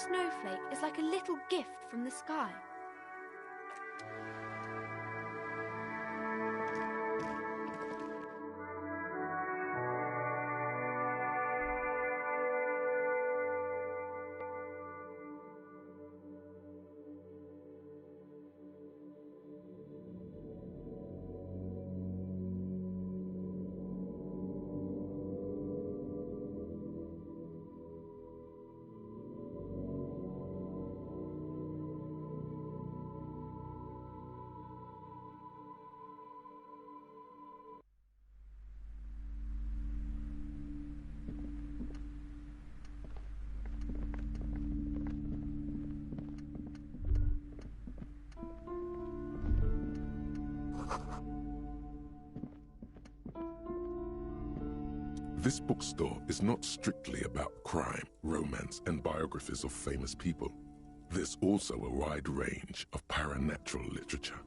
snowflake is like a little gift from the sky. This bookstore is not strictly about crime, romance, and biographies of famous people. There's also a wide range of paranatural literature.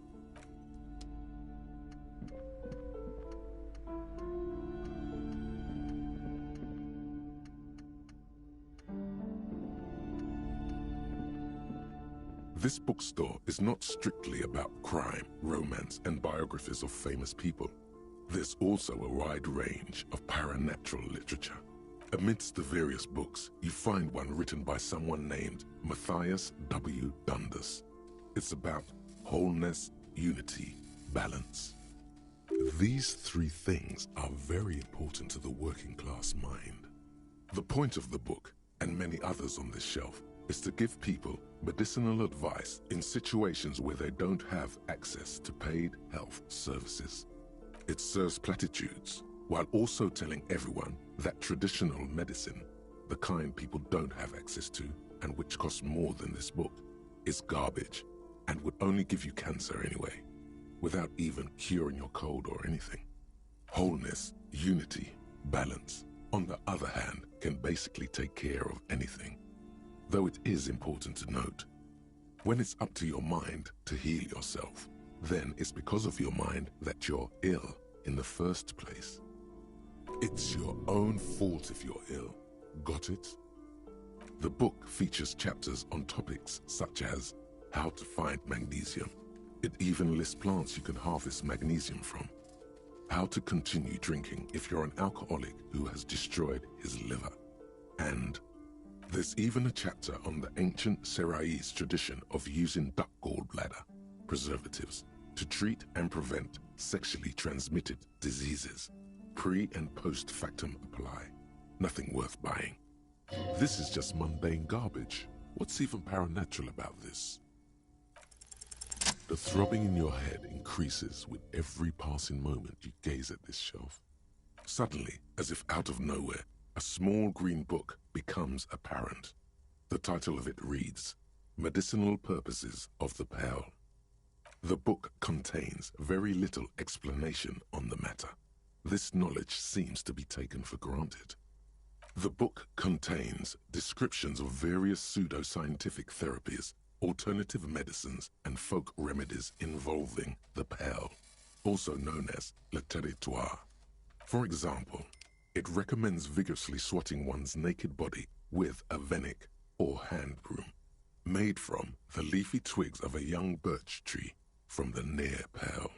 This bookstore is not strictly about crime, romance, and biographies of famous people. There's also a wide range of paranatural literature. Amidst the various books, you find one written by someone named Matthias W. Dundas. It's about wholeness, unity, balance. These three things are very important to the working class mind. The point of the book, and many others on this shelf, is to give people medicinal advice in situations where they don't have access to paid health services. It serves platitudes, while also telling everyone that traditional medicine, the kind people don't have access to and which costs more than this book, is garbage and would only give you cancer anyway, without even curing your cold or anything. Wholeness, unity, balance, on the other hand, can basically take care of anything. Though it is important to note, when it's up to your mind to heal yourself, then it's because of your mind that you're ill in the first place. It's your own fault if you're ill. Got it? The book features chapters on topics such as how to find magnesium. It even lists plants you can harvest magnesium from. How to continue drinking if you're an alcoholic who has destroyed his liver. And there's even a chapter on the ancient Seraise tradition of using duck gallbladder, preservatives, to treat and prevent sexually transmitted diseases. Pre and post factum apply. Nothing worth buying. This is just mundane garbage. What's even paranatural about this? The throbbing in your head increases with every passing moment you gaze at this shelf. Suddenly, as if out of nowhere, a small green book becomes apparent. The title of it reads, Medicinal Purposes of the Pearl. The book contains very little explanation on the matter. This knowledge seems to be taken for granted. The book contains descriptions of various pseudoscientific therapies, alternative medicines, and folk remedies involving the pearl, also known as le territoire. For example, it recommends vigorously swatting one's naked body with a venik or hand broom, made from the leafy twigs of a young birch tree from the near pearl.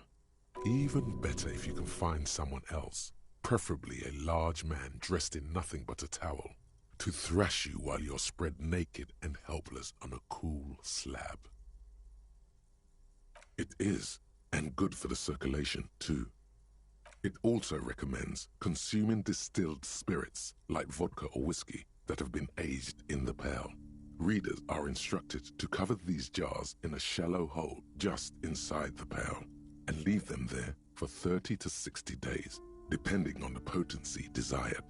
Even better if you can find someone else, preferably a large man dressed in nothing but a towel, to thrash you while you're spread naked and helpless on a cool slab. It is, and good for the circulation too. It also recommends consuming distilled spirits like vodka or whiskey that have been aged in the pearl. Readers are instructed to cover these jars in a shallow hole just inside the pearl and leave them there for 30 to 60 days, depending on the potency desired.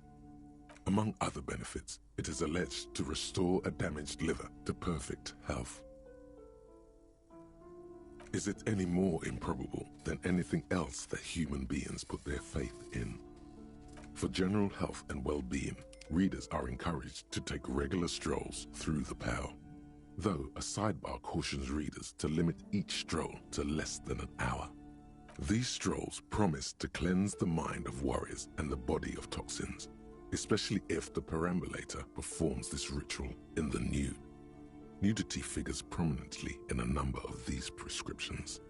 Among other benefits, it is alleged to restore a damaged liver to perfect health. Is it any more improbable than anything else that human beings put their faith in? For general health and well-being, readers are encouraged to take regular strolls through the pearl, though a sidebar cautions readers to limit each stroll to less than an hour. These strolls promise to cleanse the mind of worries and the body of toxins, especially if the perambulator performs this ritual in the nude. Nudity figures prominently in a number of these prescriptions.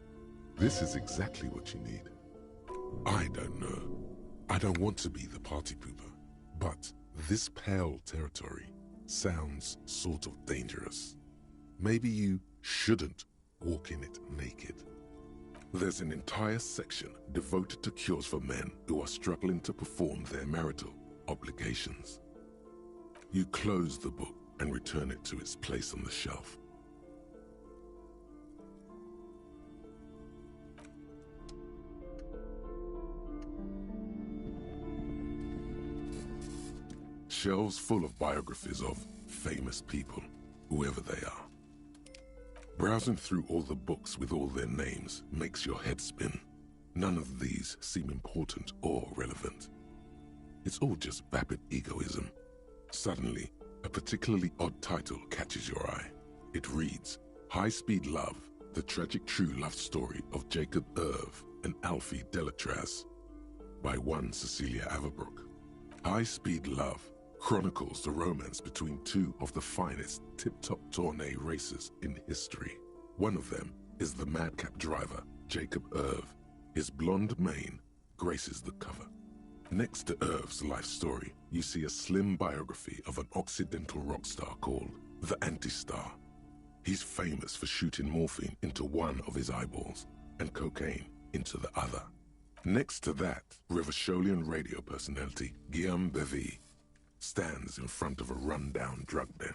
This is exactly what you need. I don't know. I don't want to be the party pooper, but this pale territory sounds sort of dangerous. Maybe you shouldn't walk in it naked. There's an entire section devoted to cures for men who are struggling to perform their marital obligations. You close the book and return it to its place on the shelf. Shelves full of biographies of famous people, whoever they are. Browsing through all the books with all their names makes your head spin. None of these seem important or relevant. It's all just vapid egoism. Suddenly, a particularly odd title catches your eye. It reads, High Speed Love, the tragic true love story of Jacob Irv and Alfie Delatraz, by one Cecilia Averbrook. High Speed Love chronicles the romance between two of the finest tip-top tourney racers in history. One of them is the madcap driver, Jacob Irv. His blonde mane graces the cover. Next to Irv's life story, you see a slim biography of an Occidental rock star called the Anti-Star. He's famous for shooting morphine into one of his eyeballs and cocaine into the other. Next to that, Rivasholian radio personality Guillaume Bevy stands in front of a run-down drug den.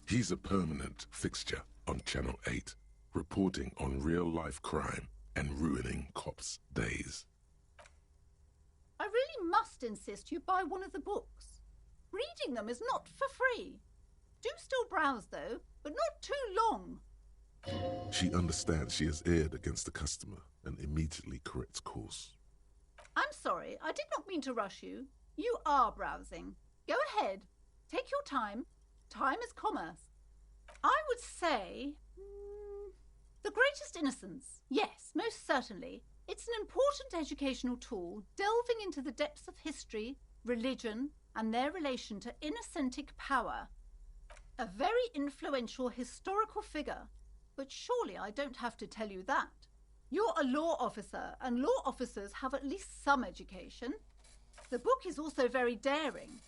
He's a permanent fixture on Channel 8, reporting on real-life crime and ruining cops' days. I really must insist you buy one of the books. Reading them is not for free. Do still browse, though, but not too long. She understands she has erred against the customer and immediately corrects course. I'm sorry, I did not mean to rush you. You are browsing. Go ahead. Take your time. Time is commerce. I would say... The Greatest Innocence. Yes, most certainly. It's an important educational tool delving into the depths of history, religion, and their relation to innocentic power. A very influential historical figure, but surely I don't have to tell you that. You're a law officer, and law officers have at least some education. The book is also very daring.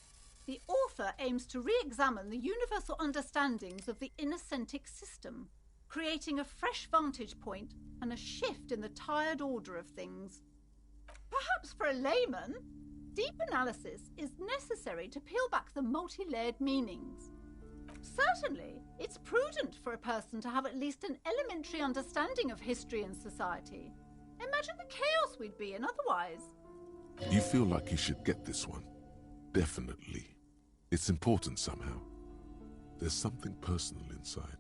The author aims to re-examine the universal understandings of the innocentic system, creating a fresh vantage point and a shift in the tired order of things. Perhaps for a layman, deep analysis is necessary to peel back the multi-layered meanings. Certainly, it's prudent for a person to have at least an elementary understanding of history and society. Imagine the chaos we'd be in otherwise. You feel like you should get this one. Definitely. It's important somehow. There's something personal inside.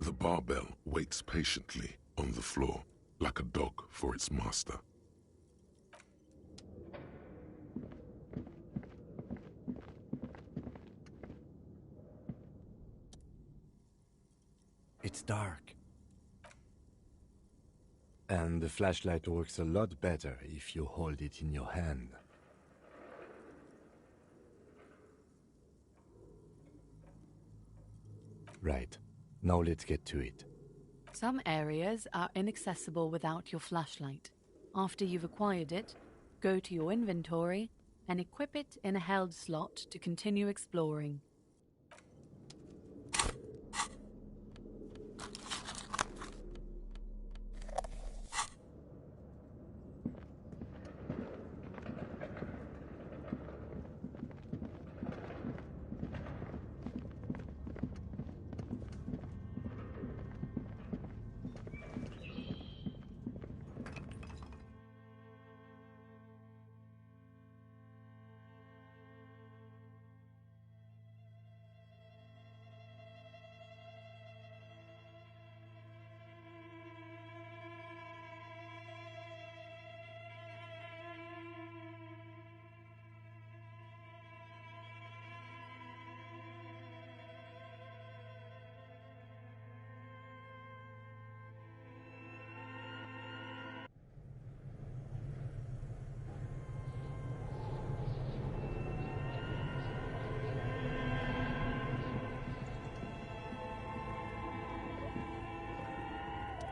The barbell waits patiently on the floor, like a dog for its master. It's dark. And the flashlight works a lot better if you hold it in your hand. Right. Now let's get to it. Some areas are inaccessible without your flashlight. After you've acquired it, go to your inventory and equip it in a held slot to continue exploring.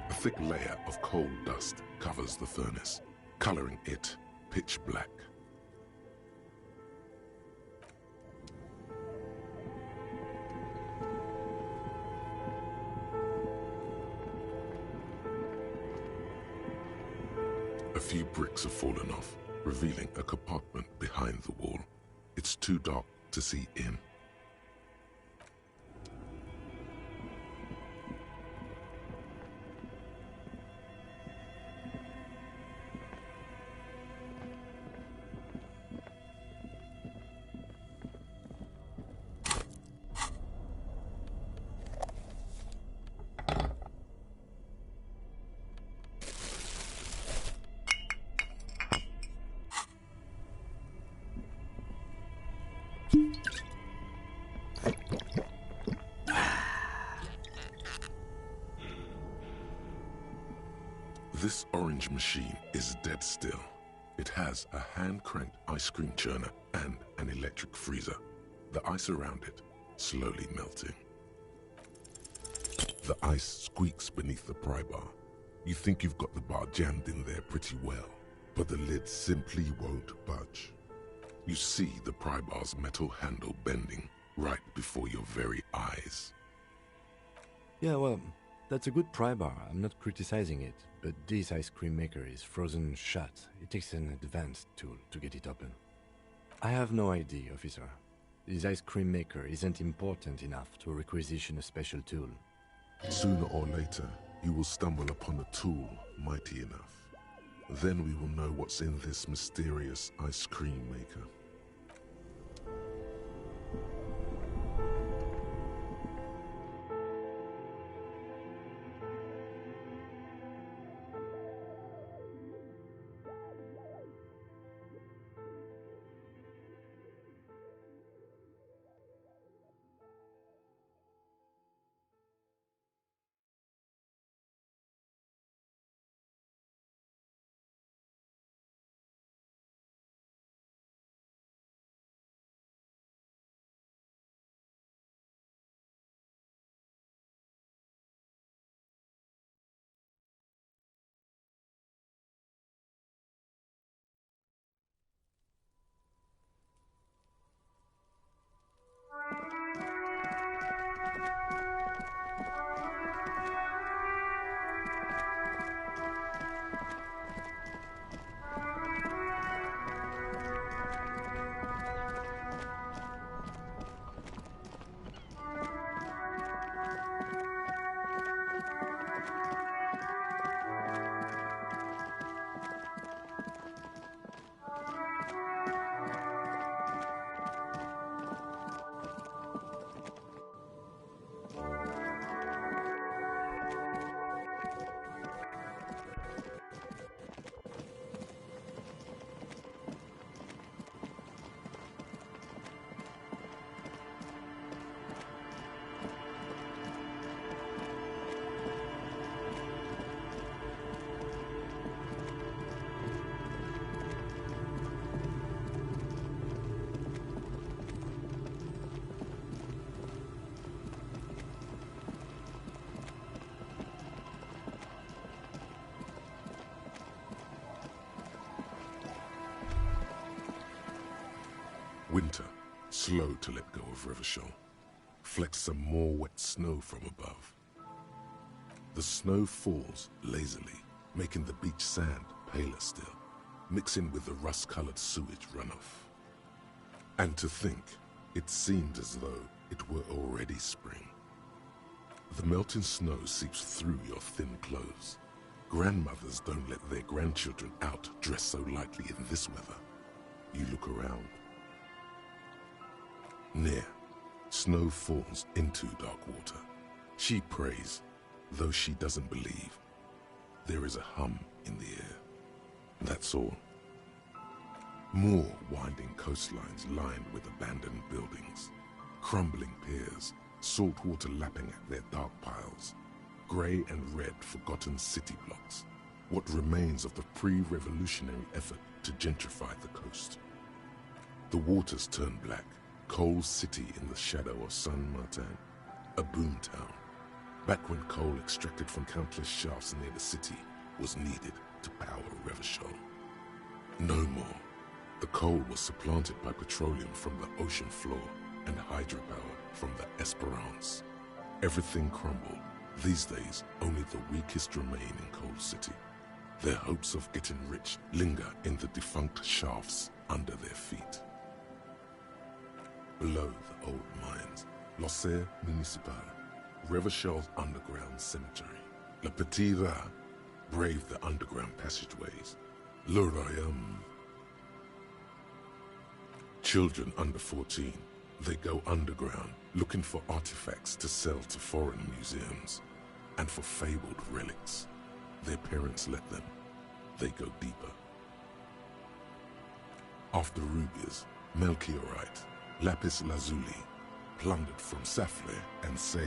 A thick layer of coal dust covers the furnace, coloring it pitch black. A few bricks have fallen off, revealing a compartment behind the wall. It's too dark to see in. This orange machine is dead still. It has a hand-cranked ice cream churner and an electric freezer. The ice around it slowly melting. The ice squeaks beneath the pry bar. You think you've got the bar jammed in there pretty well, but the lid simply won't budge. You see the pry bar's metal handle bending right before your very eyes. Yeah, well, that's a good pry bar. I'm not criticizing it, but this ice cream maker is frozen shut. It takes an advanced tool to get it open. I have no idea, officer. This ice cream maker isn't important enough to requisition a special tool. Sooner or later, you will stumble upon a tool mighty enough. Then we will know what's in this mysterious ice cream maker. Winter, slow to let go of Revachol, flecks some more wet snow from above. The snow falls lazily, making the beach sand paler still, mixing with the rust-colored sewage runoff. And to think, it seemed as though it were already spring. The melting snow seeps through your thin clothes. Grandmothers don't let their grandchildren out dressed so lightly in this weather. You look around. Near, snow falls into dark water. She prays, though she doesn't believe. There is a hum in the air. That's all. More winding coastlines lined with abandoned buildings, crumbling piers, salt water lapping at their dark piles, grey and red forgotten city blocks, what remains of the pre-revolutionary effort to gentrify the coast. The waters turn black, coal city in the shadow of San Martin, a boom town, back when coal extracted from countless shafts near the city was needed to power Revachol. No more. The coal was supplanted by petroleum from the ocean floor and hydropower from the Esperance. Everything crumbled. These days, only the weakest remain in Coal City. Their hopes of getting rich linger in the defunct shafts under their feet. Below the old mines, l'Océan Municipal, Revachol's underground cemetery. Le Petit Rat braved the underground passageways. Le Royaume. Children under 14, they go underground looking for artifacts to sell to foreign museums and for fabled relics. Their parents let them. They go deeper. After rubies, melchiorite, lapis lazuli, plundered from Safle and Sao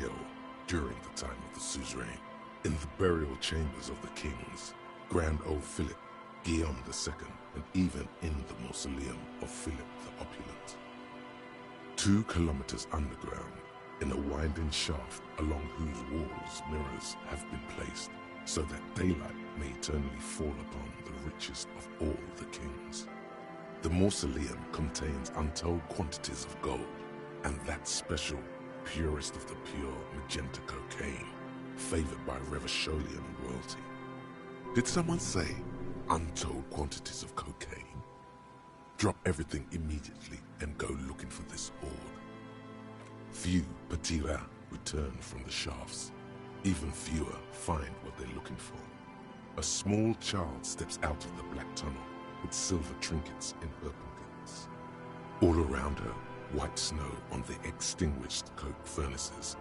during the time of the suzerain, in the burial chambers of the kings, Grand Old Philip, Guillaume II, and even in the mausoleum of Philip the Opulent. 2 kilometers underground, in a winding shaft along whose walls mirrors have been placed, so that daylight may eternally fall upon the richest of all the kings. The mausoleum contains untold quantities of gold, and that special, purest of the pure magenta cocaine, favored by Revacholian royalty. Did someone say untold quantities of cocaine? Drop everything immediately and go looking for this hoard. Few Petit Rat return from the shafts. Even fewer find what they're looking for. A small child steps out of the black tunnel with silver trinkets in her pockets. All around her, white snow on the extinguished coke furnaces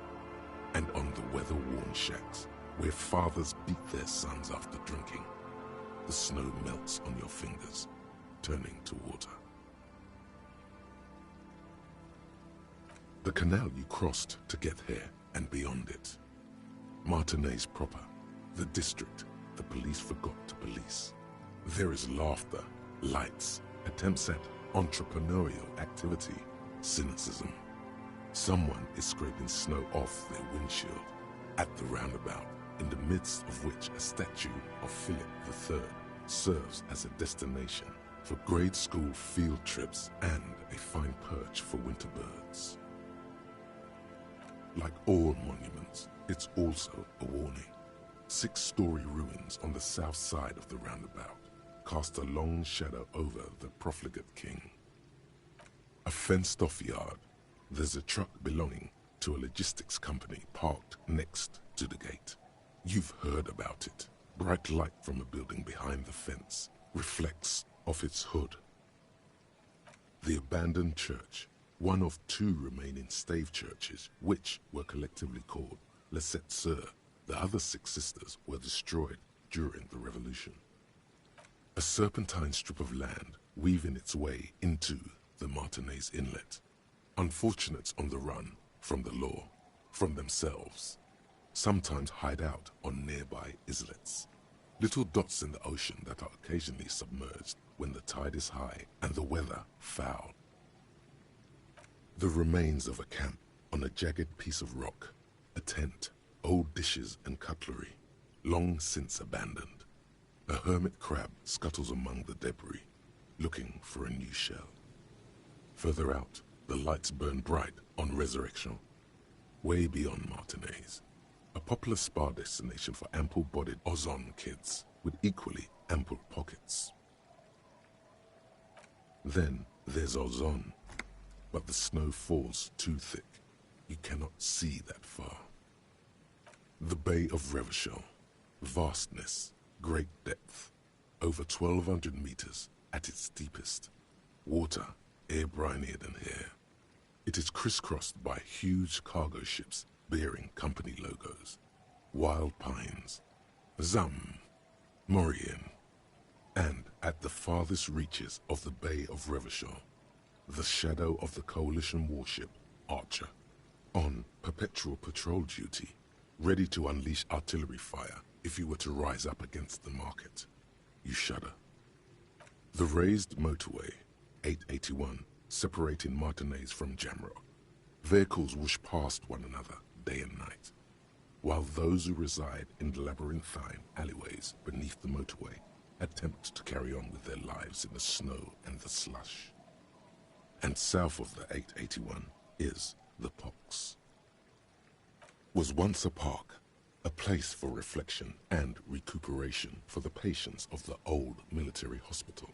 and on the weather-worn shacks where fathers beat their sons after drinking. The snow melts on your fingers, turning to water. The canal you crossed to get here and beyond it. Martinaise proper, the district the police forgot to police. There is laughter, lights, attempts at entrepreneurial activity, cynicism. Someone is scraping snow off their windshield at the roundabout, in the midst of which a statue of Philip III serves as a destination for grade school field trips and a fine perch for winter birds. Like all monuments, it's also a warning. 6-story ruins on the south side of the roundabout cast a long shadow over the profligate king. A fenced-off yard. There's a truck belonging to a logistics company parked next to the gate. You've heard about it. Bright light from a building behind the fence reflects off its hood. The abandoned church, one of 2 remaining stave churches, which were collectively called Les Sept Sœurs. The other 6 sisters were destroyed during the Revolution. A serpentine strip of land weaving its way into the Martinaise Inlet. Unfortunates on the run from the law, from themselves, sometimes hide out on nearby islets. Little dots in the ocean that are occasionally submerged when the tide is high and the weather foul. The remains of a camp on a jagged piece of rock, a tent, old dishes and cutlery, long since abandoned. A hermit crab scuttles among the debris, looking for a new shell. Further out, the lights burn bright on Resurrection. Way beyond Martinaise, a popular spa destination for ample-bodied Ozon kids with equally ample pockets. Then there's Ozon, but the snow falls too thick. You cannot see that far. The Bay of Reverchon, vastness, great depth, over 1,200 meters at its deepest. Water, air-brinier than hair. It is crisscrossed by huge cargo ships bearing company logos. Wild pines, Zam, Maurien, and at the farthest reaches of the Bay of Reverchon, the shadow of the coalition warship Archer, on perpetual patrol duty, ready to unleash artillery fire if you were to rise up against the market. You shudder. The raised motorway, 881, separating Martinaise from Jamrock. Vehicles whoosh past one another day and night, while those who reside in the labyrinthine alleyways beneath the motorway attempt to carry on with their lives in the snow and the slush. And south of the 881 is the Pox. Was once a park, a place for reflection and recuperation for the patients of the old military hospital.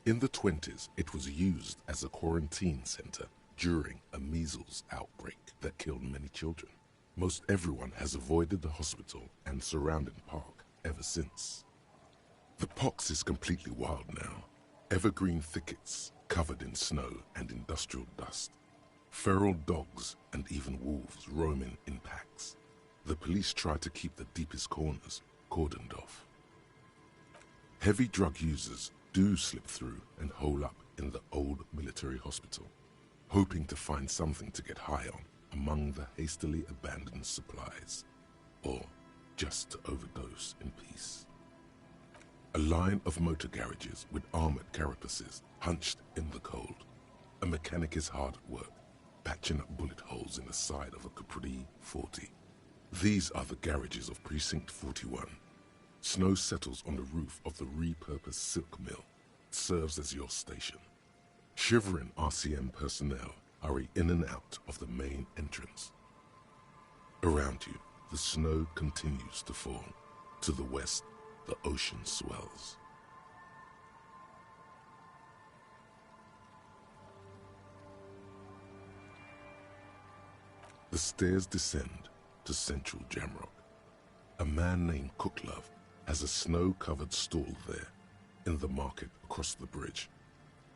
In the 20s, it was used as a quarantine center during a measles outbreak that killed many children. Most everyone has avoided the hospital and surrounding park ever since. The Pox is completely wild now. Evergreen thickets covered in snow and industrial dust. Feral dogs and even wolves roaming in packs. The police try to keep the deepest corners cordoned off. Heavy drug users do slip through and hole up in the old military hospital, hoping to find something to get high on among the hastily abandoned supplies, or just to overdose in peace. A line of motor garages with armored carapaces hunched in the cold. A mechanic is hard at work, patching up bullet holes in the side of a Capri 40. These are the garages of Precinct 41. Snow settles on the roof of the repurposed silk mill. It serves as your station. Shivering RCM personnel hurry in and out of the main entrance. Around you, the snow continues to fall. To the west, the ocean swells. The stairs descend to central Jamrock. A man named Cooklove has a snow-covered stall there in the market across the bridge.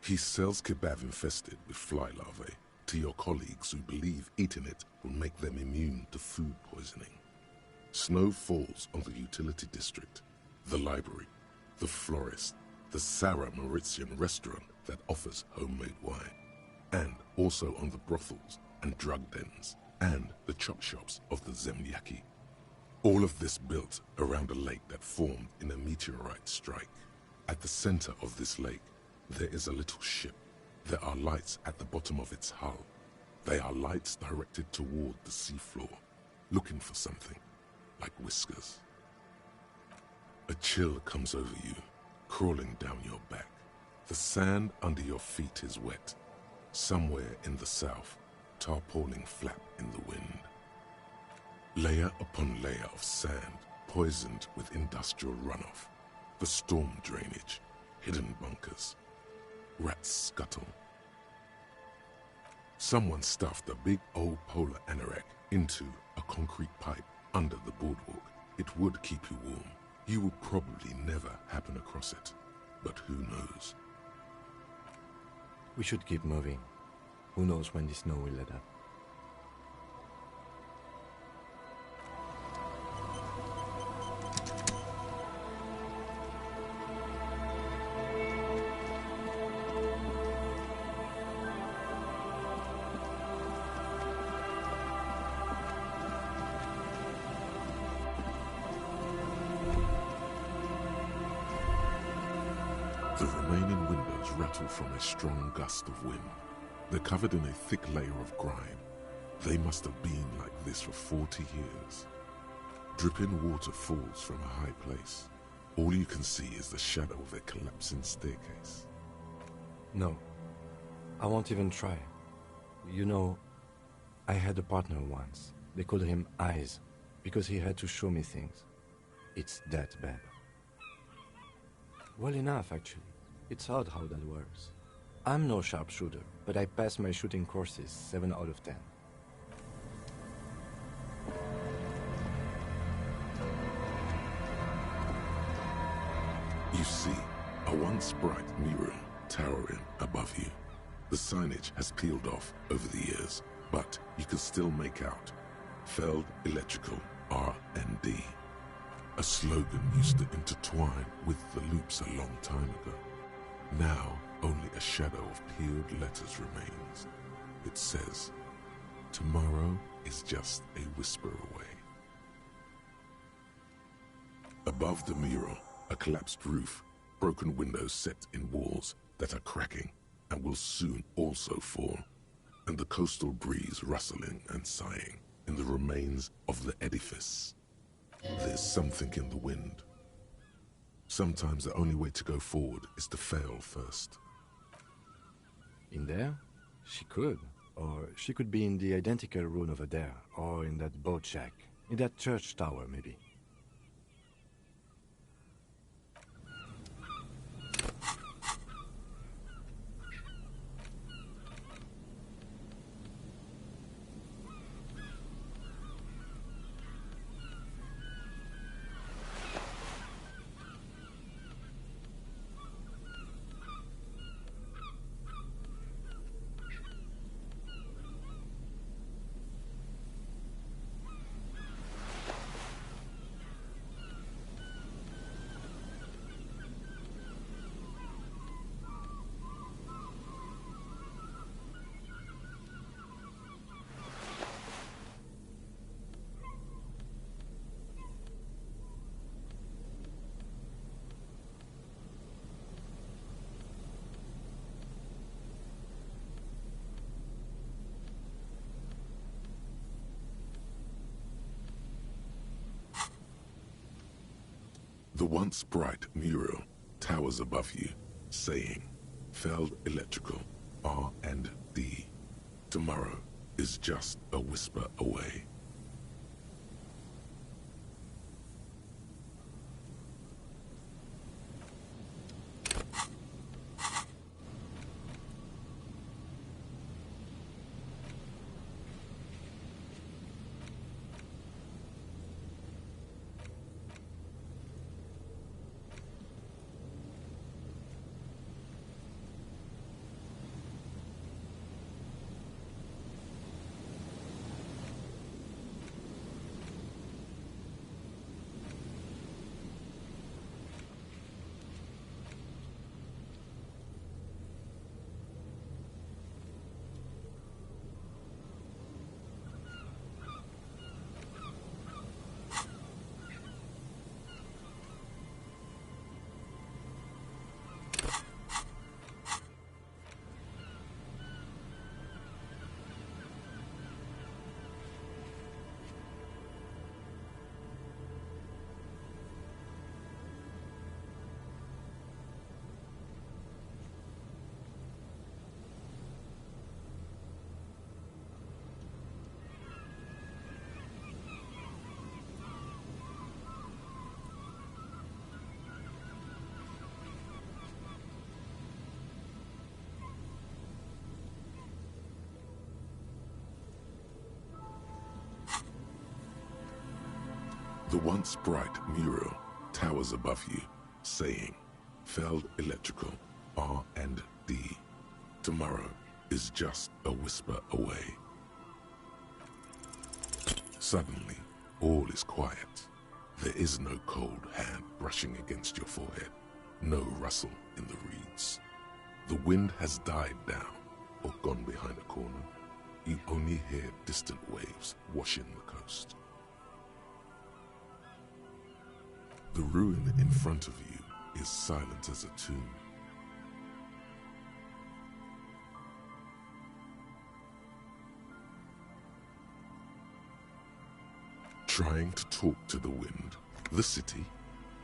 He sells kebab infested with fly larvae to your colleagues who believe eating it will make them immune to food poisoning. Snow falls on the utility district, the library, the florist, the Sarah Mauritian restaurant that offers homemade wine, and also on the brothels and drug dens and the chop shops of the Zemlyaki. All of this built around a lake that formed in a meteorite strike. At the center of this lake, there is a little ship. There are lights at the bottom of its hull. They are lights directed toward the seafloor, looking for something, like whiskers. A chill comes over you, crawling down your back. The sand under your feet is wet. Somewhere in the south, tarpaulin flap in the wind. Layer upon layer of sand, poisoned with industrial runoff. The storm drainage, hidden bunkers. Rats scuttle. Someone stuffed a big old polar anorak into a concrete pipe under the boardwalk. It would keep you warm. You will probably never happen across it, but who knows? We should keep moving. Who knows when the snow will let up? The remaining windows rattle from a strong gust of wind. They're covered in a thick layer of grime. They must have been like this for 40 years. Dripping water falls from a high place. All you can see is the shadow of a collapsing staircase. No. I won't even try. You know, I had a partner once. They called him Eyes, because he had to show me things. It's that bad. Well enough, actually. It's odd how that works. I'm no sharpshooter, but I passed my shooting courses 7 out of 10. You see a once bright mural towering above you. The signage has peeled off over the years, but you can still make out Feld Electrical R&D. A slogan used to intertwine with the loops a long time ago. Now, only a shadow of peeled letters remains. It says, "Tomorrow is just a whisper away." Above the mural, a collapsed roof, broken windows set in walls that are cracking and will soon also fall, and the coastal breeze rustling and sighing in the remains of the edifice. There's something in the wind. Sometimes the only way to go forward is to fail first. In there? She could. Or she could be in the identical room over there, or in that boat shack. In that church tower, maybe. The once bright mural towers above you, saying, "Feld Electrical R&D. Tomorrow is just a whisper away." The once bright mural towers above you, saying, "Feld Electrical R&D. Tomorrow is just a whisper away." Suddenly, all is quiet. There is no cold hand brushing against your forehead, no rustle in the reeds. The wind has died down or gone behind a corner. You only hear distant waves washing the coast. The ruin in front of you is silent as a tomb. Trying to talk to the wind, the city,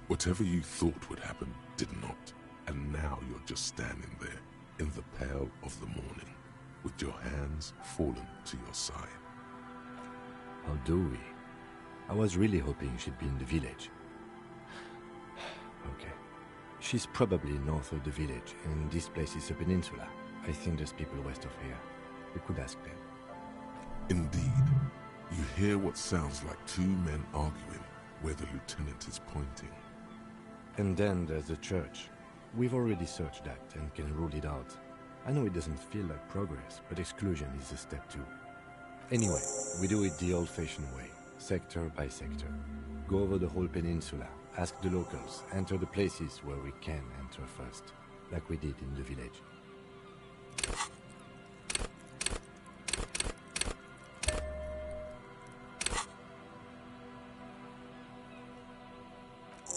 whatever you thought would happen did not, and now you're just standing there, in the pale of the morning, with your hands fallen to your side. How do we? I was really hoping she'd be in the village. Okay. She's probably north of the village, and this place is a peninsula. I think there's people west of here. We could ask them. Indeed, you hear what sounds like two men arguing where the lieutenant is pointing. And then there's the church. We've already searched that and can rule it out. I know it doesn't feel like progress, but exclusion is a step too. Anyway, we do it the old-fashioned way, sector by sector. Go over the whole peninsula, ask the locals, enter the places where we can enter first, like we did in the village.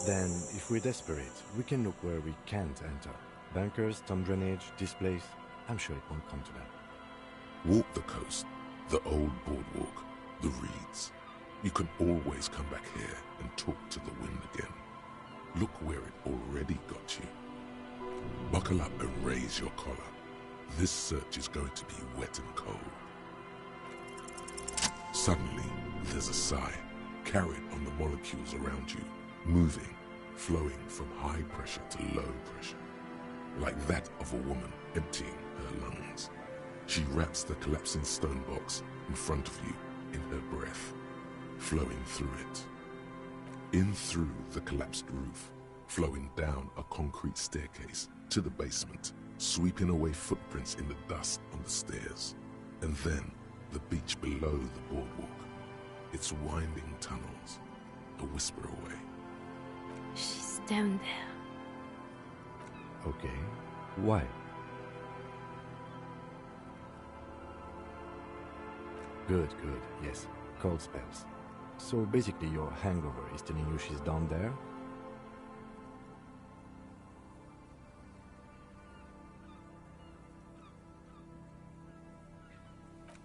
Then, if we're desperate, we can look where we can't enter. Bunkers, storm drainage, this place. I'm sure it won't come to that. Walk the coast, the old boardwalk, the reeds. You can always come back here and talk to the wind again. Look where it already got you. Buckle up and raise your collar. This search is going to be wet and cold. Suddenly, there's a sigh, carried on the molecules around you, moving, flowing from high pressure to low pressure, like that of a woman emptying her lungs. She wraps the collapsing stone box in front of you in her breath, flowing through it. In through the collapsed roof, flowing down a concrete staircase to the basement, sweeping away footprints in the dust on the stairs, and then the beach below the boardwalk, its winding tunnels, a whisper away. She's down there. Okay. Why? Good, good. Yes. Cold spells. So basically your hangover is telling you she's down there?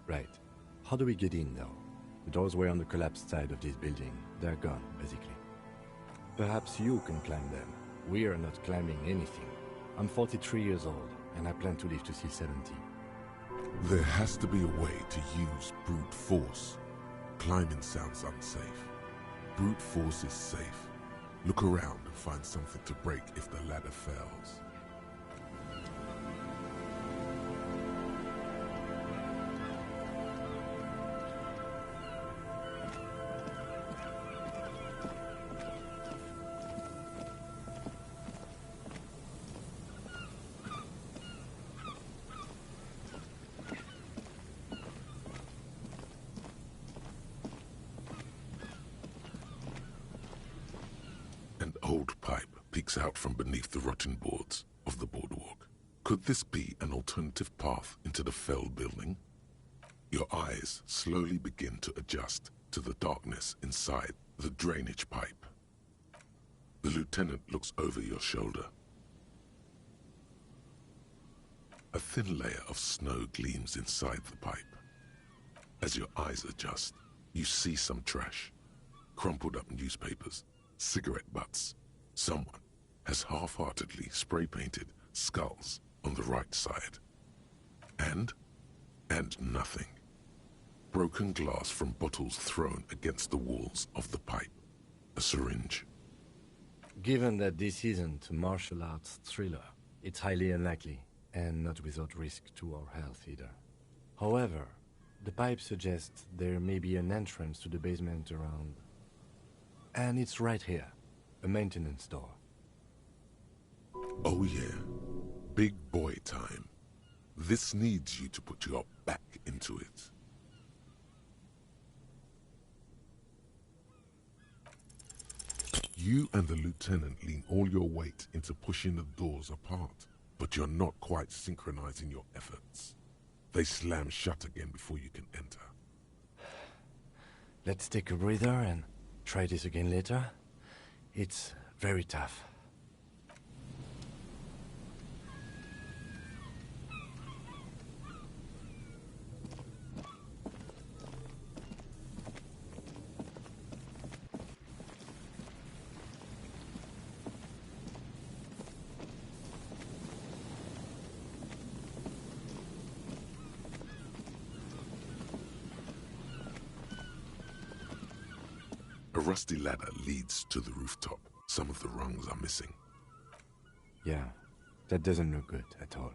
Right. How do we get in, though? The doors were on the collapsed side of this building. They're gone, basically. Perhaps you can climb them. We are not climbing anything. I'm 43 years old, and I plan to live to see 70. There has to be a way to use brute force. Climbing sounds unsafe. Brute force is safe. Look around and find something to break if the ladder fails. An old pipe peeks out from beneath the rotten boards of the boardwalk. Could this be an alternative path into the felled building? Your eyes slowly begin to adjust to the darkness inside the drainage pipe. The lieutenant looks over your shoulder. A thin layer of snow gleams inside the pipe. As your eyes adjust, you see some trash, crumpled up newspapers, cigarette butts. Someone has half-heartedly spray-painted skulls on the right side. And nothing. Broken glass from bottles thrown against the walls of the pipe. A syringe. Given that this isn't a martial arts thriller, it's highly unlikely, and not without risk to our health either. However, the pipe suggests there may be an entrance to the basement around. And it's right here, a maintenance door. Oh yeah, big boy time. This needs you to put your back into it. You and the lieutenant lean all your weight into pushing the doors apart, but you're not quite synchronizing your efforts. They slam shut again before you can enter. Let's take a breather and try this again later. It's very tough. rusty ladder leads to the rooftop. Some of the rungs are missing. Yeah, that doesn't look good at all.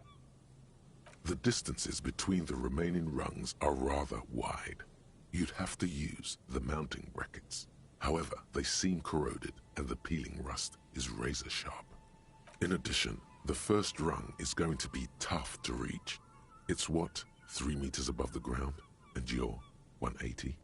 The distances between the remaining rungs are rather wide. You'd have to use the mounting brackets. However, they seem corroded and the peeling rust is razor sharp. In addition, the first rung is going to be tough to reach. It's what, 3 meters above the ground, and you're 180?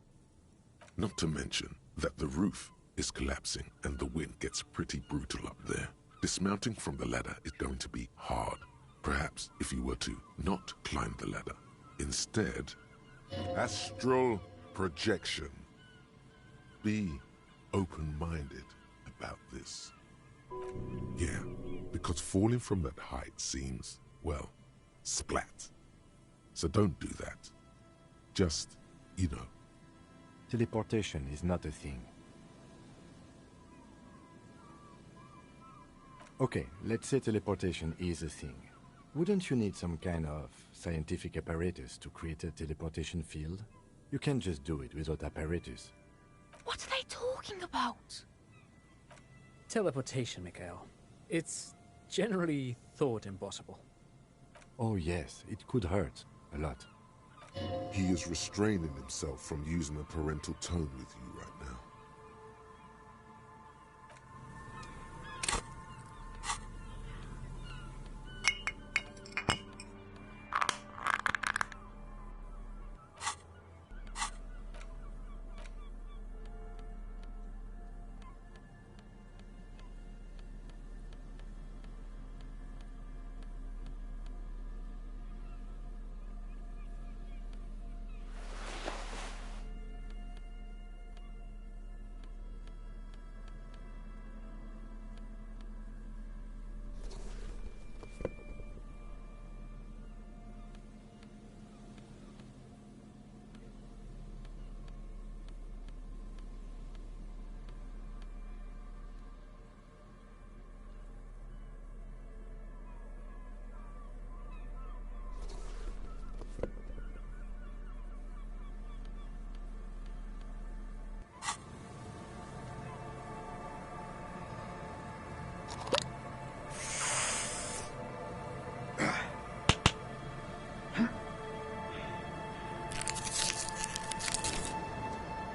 Not to mention that the roof is collapsing and the wind gets pretty brutal up there. Dismounting from the ladder is going to be hard. Perhaps if you were to not climb the ladder. Instead, astral projection. Be open-minded about this. Yeah, because falling from that height seems, well, splat. So don't do that. Just, you know. Teleportation is not a thing. Okay, let's say teleportation is a thing. Wouldn't you need some kind of scientific apparatus to create a teleportation field? You can't just do it without apparatus. What are they talking about? Teleportation, Mikhail. It's generally thought impossible. Oh yes, it could hurt. A lot. He is restraining himself from using a parental tone with you right now.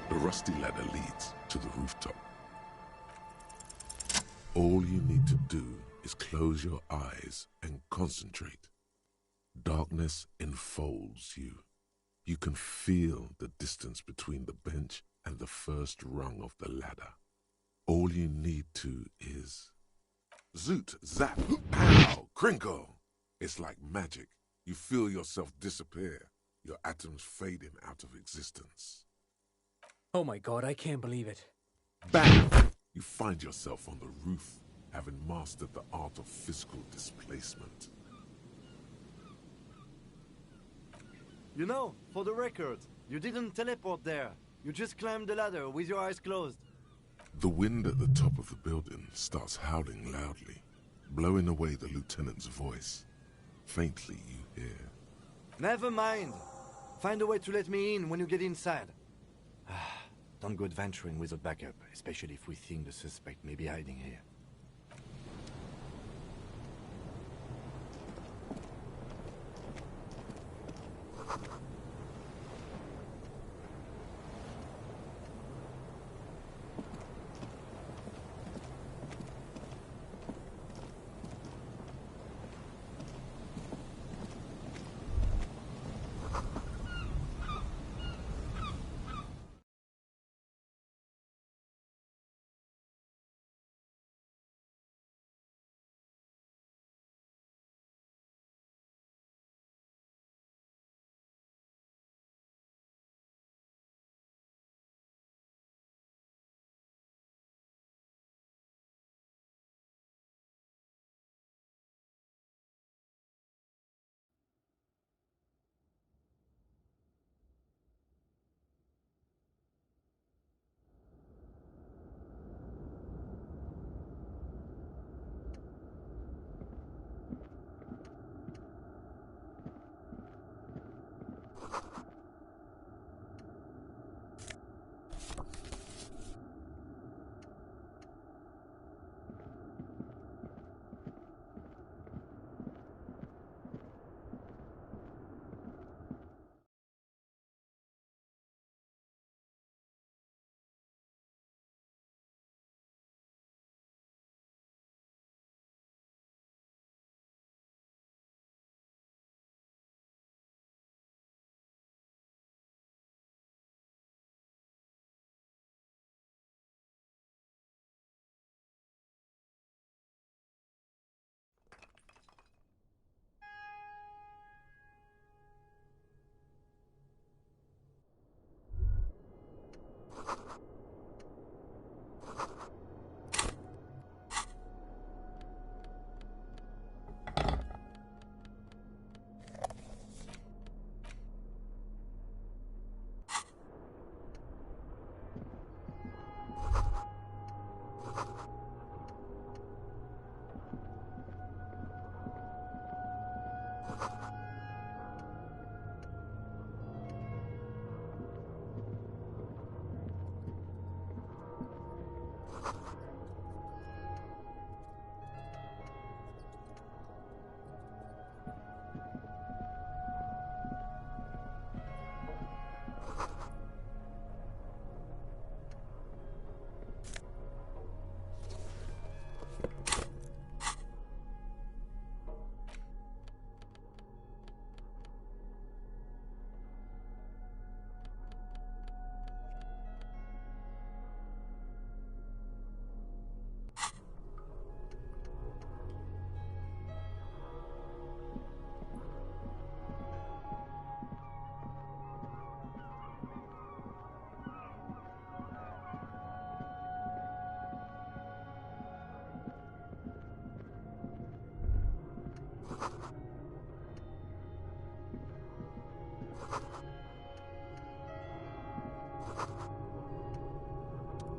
The rusty ladder leads to the rooftop. All you need to do is close your eyes and concentrate. Darkness enfolds you. You can feel the distance between the bench and the first rung of the ladder. All you need to is... Zoot, zap, pow, crinkle! It's like magic. You feel yourself disappear, your atoms fading out of existence. Oh my god, I can't believe it. Bang! You find yourself on the roof, having mastered the art of physical displacement. You know, for the record, you didn't teleport there. You just climbed the ladder with your eyes closed. The wind at the top of the building starts howling loudly, blowing away the lieutenant's voice. Faintly you hear... Never mind. Find a way to let me in when you get inside. Don't go adventuring without backup, especially if we think the suspect may be hiding here.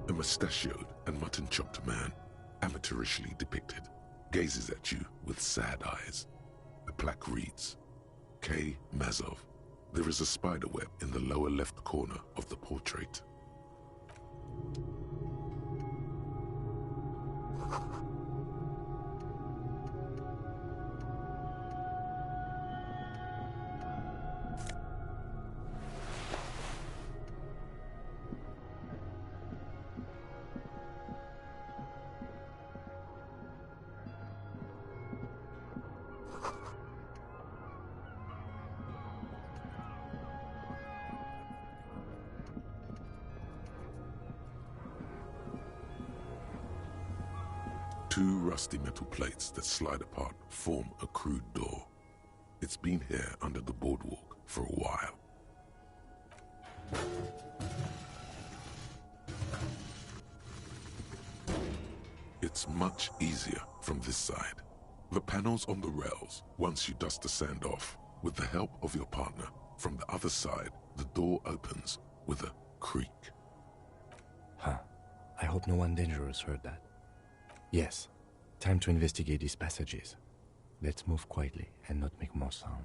A mustachioed and mutton-chopped man, amateurishly depicted, gazes at you with sad eyes. The plaque reads, K. Mazov. There is a spiderweb in the lower left corner of the portrait. Two rusty metal plates that slide apart form a crude door. It's been here under the boardwalk for a while. It's much easier from this side. The panels on the rails, once you dust the sand off, with the help of your partner, from the other side, the door opens with a creak. Huh. I hope no one dangerous heard that. Yes, time to investigate these passages. Let's move quietly and not make more sound.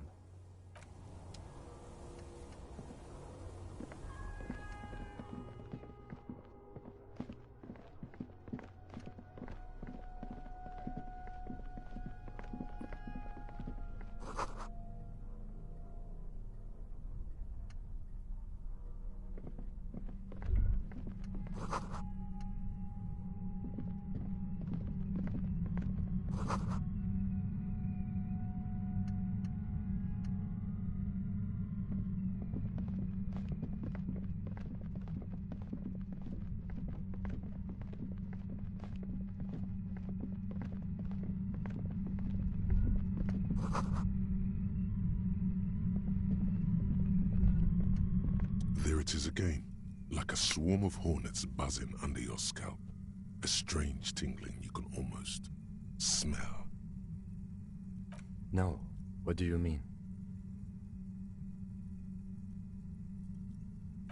There it is again, like a swarm of hornets buzzing under your scalp. A strange tingling you can almost smell. No, what do you mean?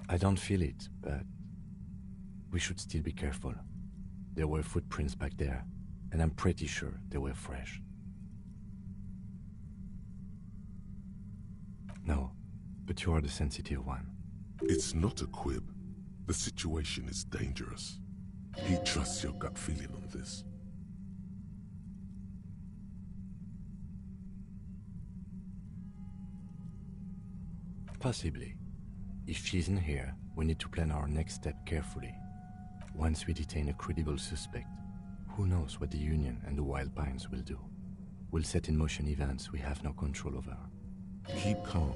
I don't feel it, but we should still be careful. There were footprints back there, and I'm pretty sure they were fresh. No, but you are the sensitive one. It's not a quib. The situation is dangerous. He trusts your gut feeling on this. Possibly. If she isn't here, we need to plan our next step carefully. Once we detain a credible suspect, who knows what the Union and the Wild Pines will do? We'll set in motion events we have no control over. Keep calm.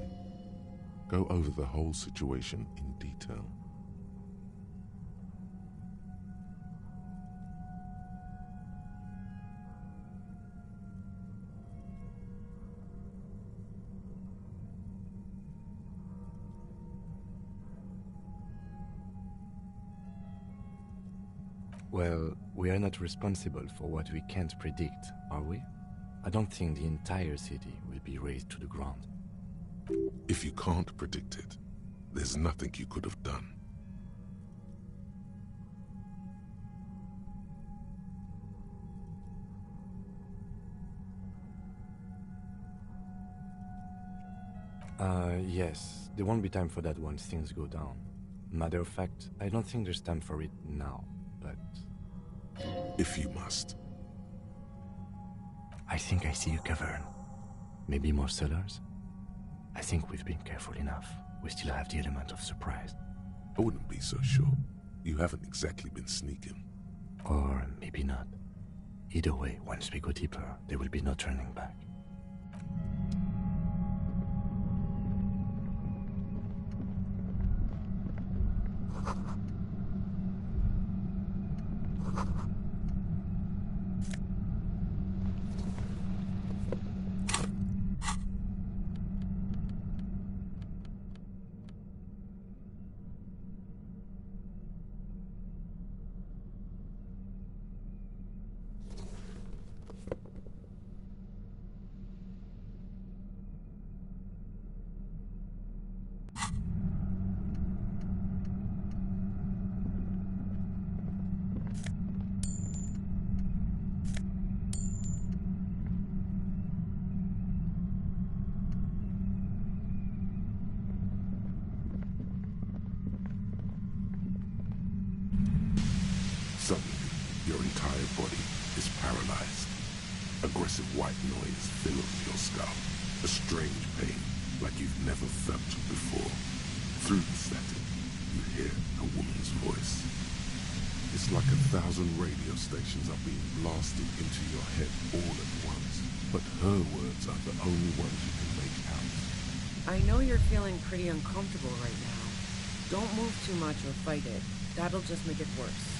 Go over the whole situation in detail. Well, we are not responsible for what we can't predict, are we? I don't think the entire city will be razed to the ground. If you can't predict it, there's nothing you could have done. Yes, there won't be time for that once things go down. Matter of fact, I don't think there's time for it now, but if you must. I think I see a cavern. Maybe more cellars? I think we've been careful enough. We still have the element of surprise. I wouldn't be so sure. You haven't exactly been sneaking. Or maybe not. Either way, once we go deeper, there will be no turning back. Suddenly, your entire body is paralyzed. Aggressive white noise fills your skull. A strange pain, like you've never felt before. Through the static, you hear a woman's voice. It's like 1,000 radio stations are being blasted into your head all at once. But her words are the only ones you can make out. I know you're feeling pretty uncomfortable right now. Don't move too much or fight it. That'll just make it worse.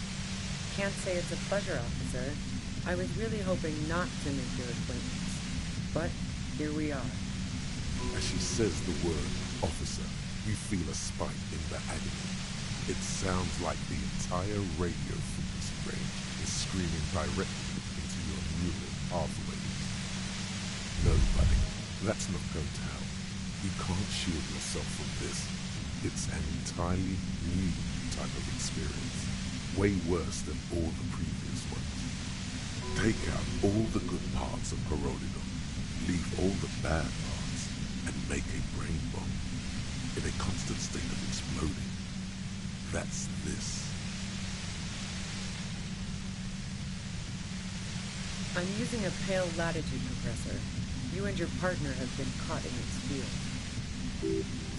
Can't say it's a pleasure, officer. I was really hoping not to make your acquaintance. But here we are. As she says the word officer, you feel a spike in the agony. It sounds like the entire radio frequency range is screaming directly into your neural pathways. No, buddy, that's not going to help. You can't shield yourself from this. It's an entirely new type of experience. Way worse than all the previous ones. Take out all the good parts of Herodidom, leave all the bad parts, and make a brain bomb in a constant state of exploding. That's this. I'm using a pale latitude compressor. You and your partner have been caught in its field.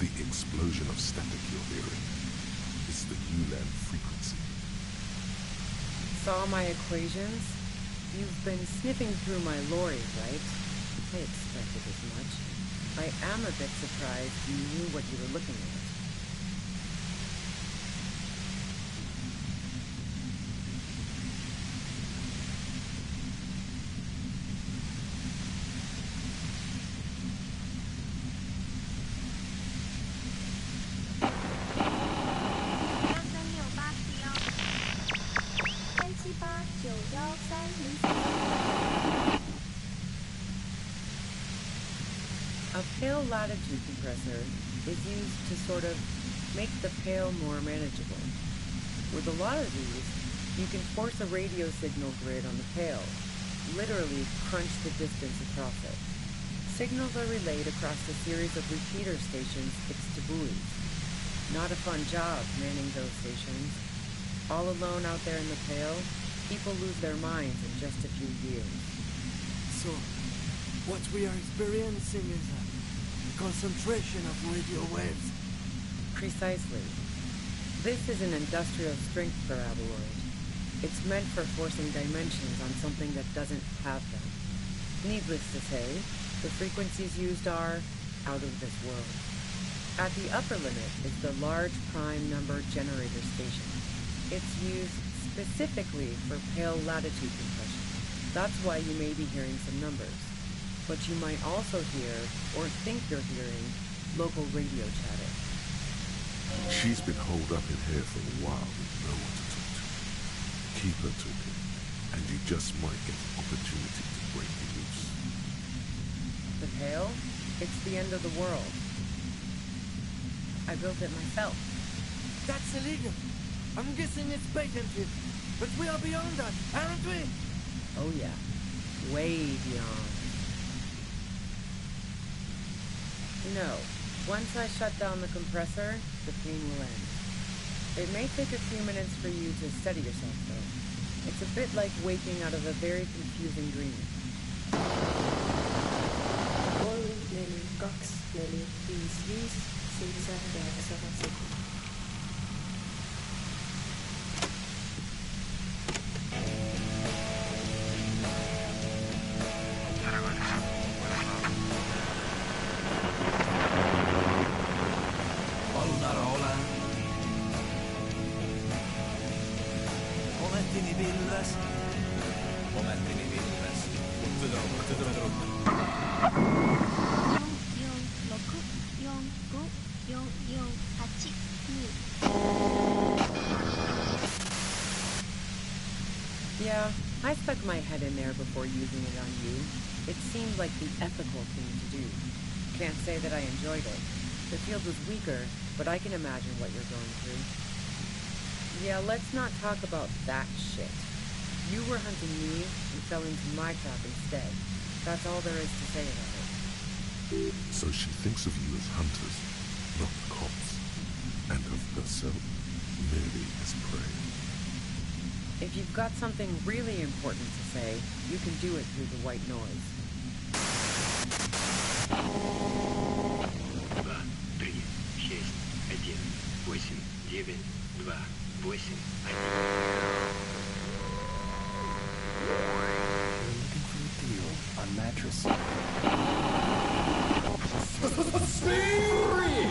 The explosion of static you're hearing is the ULAN frequency. Saw my equations? You've been sniffing through my lorry, right? I expected as much. I am a bit surprised you knew what you were looking at. A pale latitude compressor is used to sort of make the pale more manageable. With a lot of these, you can force a radio signal grid on the pale, literally crunch the distance across it. Signals are relayed across a series of repeater stations fixed to buoys. Not a fun job manning those stations. All alone out there in the pale, people lose their minds in just a few years. So, what we are experiencing is a concentration of radio waves. Precisely. This is an industrial strength paraboloid. It's meant for forcing dimensions on something that doesn't have them. Needless to say, the frequencies used are out of this world. At the upper limit is the large prime number generator station. It's used specifically for pale latitude compression. That's why you may be hearing some numbers. But you might also hear, or think you're hearing, local radio chatter. She's been holed up in here for a while with no one to talk to. Keep her talking, and you just might get an opportunity to break loose. The pale? It's the end of the world. I built it myself. That's illegal. I'm guessing it's patented. But we are beyond that, aren't we? Oh yeah. Way beyond. No. Once I shut down the compressor, the pain will end. It may take a few minutes for you to steady yourself, though. It's a bit like waking out of a very confusing dream. 3, 4, 5, 6, 7, 8. Omettini pilves. Omettini pilves. Yeah, I stuck my head in there before using it on you. It seemed like the ethical thing to do. Can't say that I enjoyed it. The field was weaker, but I can imagine what you're going through. Yeah, let's not talk about that shit. You were hunting me and fell into my trap instead. That's all there is to say about it. So she thinks of you as hunters, not cops, and of herself merely as prey. If you've got something really important to say, you can do it through the white noise. 3, 6, 1, 8, 9, 2, 8, 1. We're looking for a deal on mattress. Spirit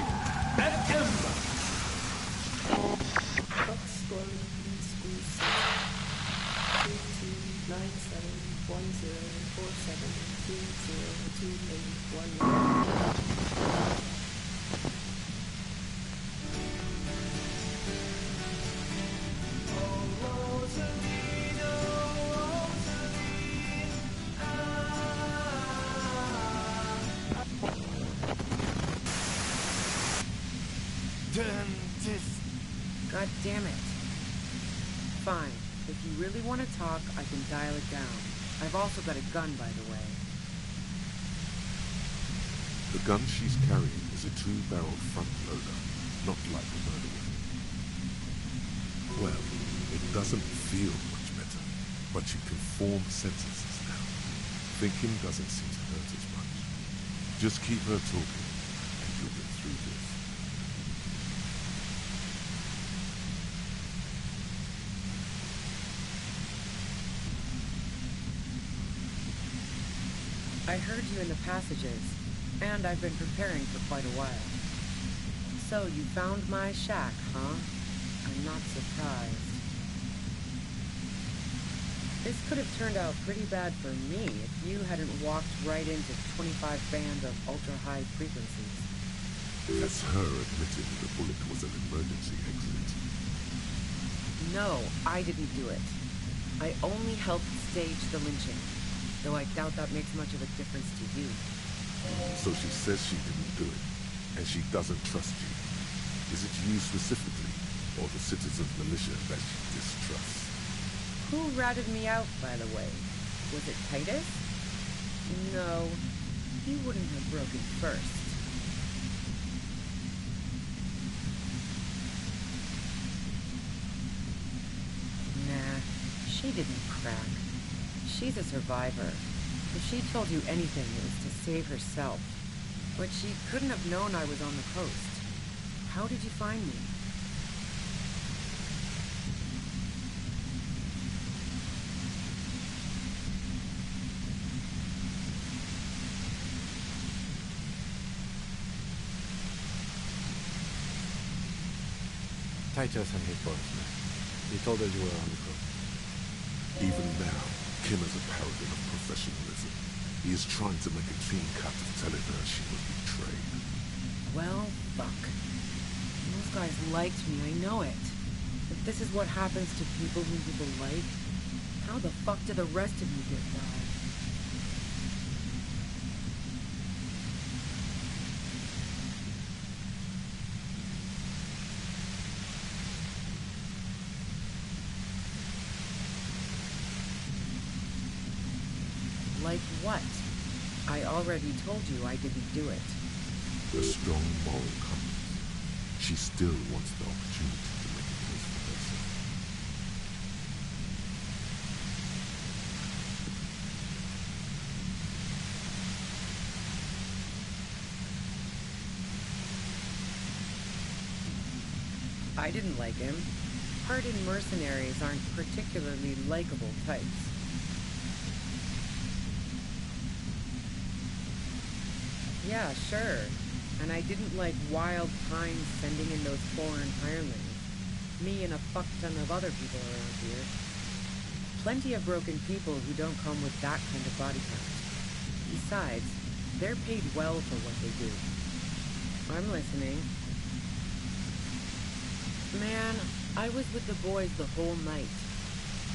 FM. Box scoring in school 32971047202819. Dentist. God damn it. Fine. If you really want to talk, I can dial it down. I've also got a gun, by the way. The gun she's carrying is a 2-barrel front loader, not like a murder weapon. Well, it doesn't feel much better, but you can form sentences now. Thinking doesn't seem to hurt as much. Just keep her talking, and you'll get through this. I heard you in the passages, and I've been preparing for quite a while. So you found my shack, huh? I'm not surprised. This could have turned out pretty bad for me if you hadn't walked right into 25 bands of ultra-high frequencies. That's her admitting the bullet was an emergency exit. No, I didn't do it. I only helped stage the lynching, though I doubt that makes much of a difference to you. So she says she didn't do it, and she doesn't trust you. Is it you specifically, or the citizens' militia that she distrusts? Who ratted me out, by the way? Was it Titus? No, he wouldn't have broken first. Nah, she didn't crack. She's a survivor. If she told you anything, it was to save herself. But she couldn't have known I was on the coast. How did you find me? Titus and his boys. He told us you were on the coast. Even now, Kim is a paragon of professionalism. He is trying to make a clean cut of telling her she was betrayed. Well, fuck. Those guys liked me, I know it. If this is what happens to people who people like, how the fuck do the rest of you get by? Like what? I already told you I didn't do it. A strong moral compass. She still wants the opportunity to make a case for herself. I didn't like him. Hardened mercenaries aren't particularly likable types. Yeah, sure. And I didn't like wild pines sending in those foreign hirelings. Me and a fuck ton of other people around here. Plenty of broken people who don't come with that kind of body count. Besides, they're paid well for what they do. I'm listening. Man, I was with the boys the whole night.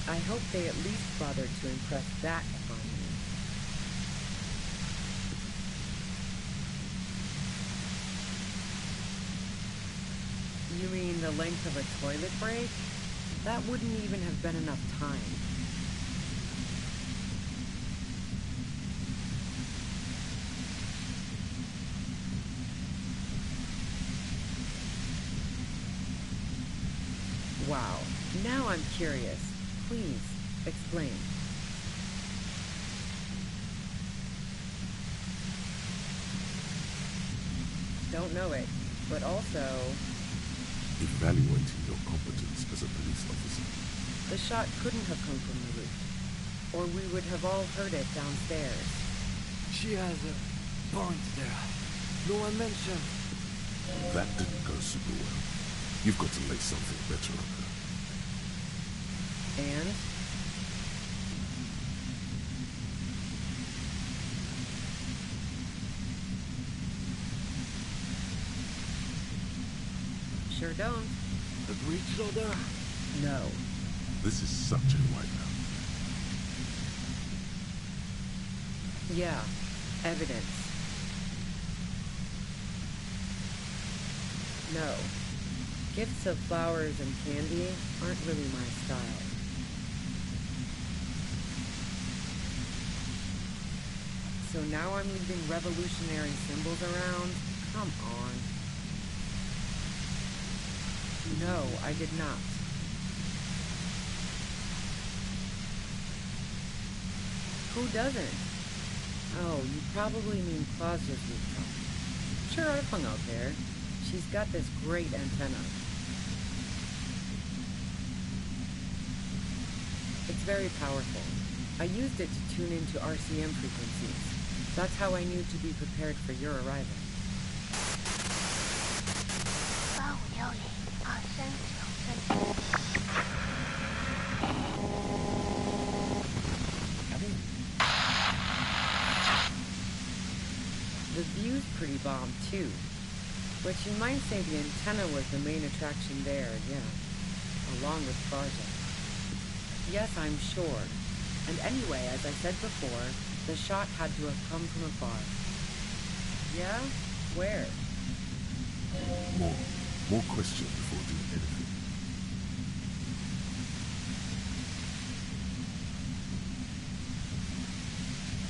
I hope they at least bothered to impress that upon me. You mean the length of a toilet break? That wouldn't even have been enough time. Wow, now I'm curious. Please, explain. Don't know it, but also... Evaluating your competence as a police officer. The shot couldn't have come from the roof, or we would have all heard it downstairs. She has a point there. No one mentioned. That didn't go super well. You've got to lay something better on her. And? Sure don't. A breach loader? No. This is such a wipeout. Yeah, evidence. No. Gifts of flowers and candy aren't really my style. So now I'm leaving revolutionary symbols around? Come on. No, I did not. Who doesn't? Oh, you probably mean Claudia's rooftop. Sure, I've hung out there. She's got this great antenna. It's very powerful. I used it to tune into RCM frequencies. That's how I knew to be prepared for your arrival. The view's pretty bomb, too. But you might say the antenna was the main attraction there, yeah. Along with Farja. Yes, I'm sure. And anyway, as I said before, the shot had to have come from afar. Yeah? Where? More questions before doing anything.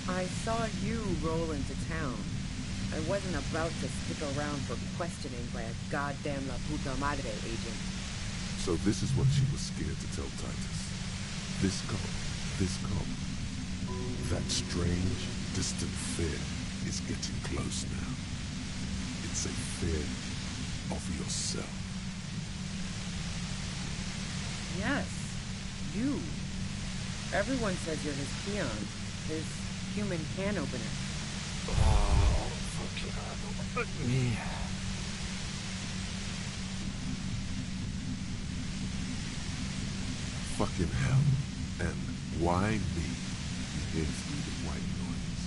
I saw you roll into town. I wasn't about to stick around for questioning by a goddamn La Puta Madre agent. So this is what she was scared to tell Titus. This cop. That strange, distant fear is getting close now. It's a fear of yourself. Yes, you. Everyone says you're his peon, his human can opener. Oh, fuck yeah. Me. Fucking hell. And why me? You hear through the white noise.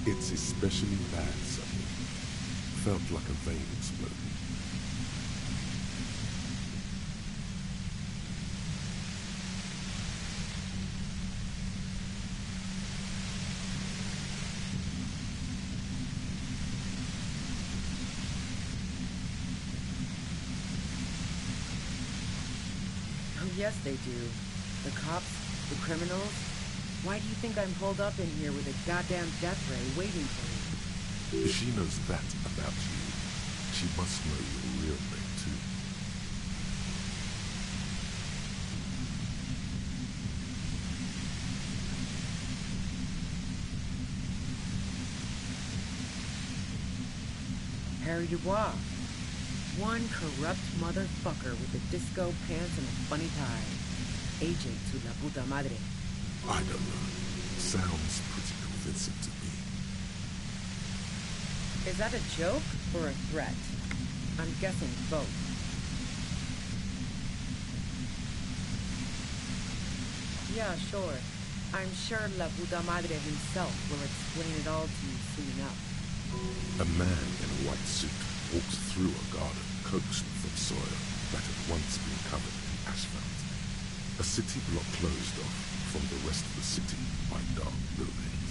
It's especially bad suddenly. Felt like a vein exploded. Oh, yes, they do. The cops, the criminals. Why do you think I'm pulled up in here with a goddamn death ray waiting for me? If she knows that about you, she must know your real name too. Harry Dubois. One corrupt motherfucker with the disco pants and a funny tie. Agent to la puta madre. I don't know. Sounds pretty convincing to me. Is that a joke or a threat? I'm guessing both. Yeah, sure. I'm sure La Puta Madre himself will explain it all to you soon enough. A man in a white suit walks through a garden coaxed from soil that had once been covered in asphalt. A city block closed off from the rest of the city by dark buildings.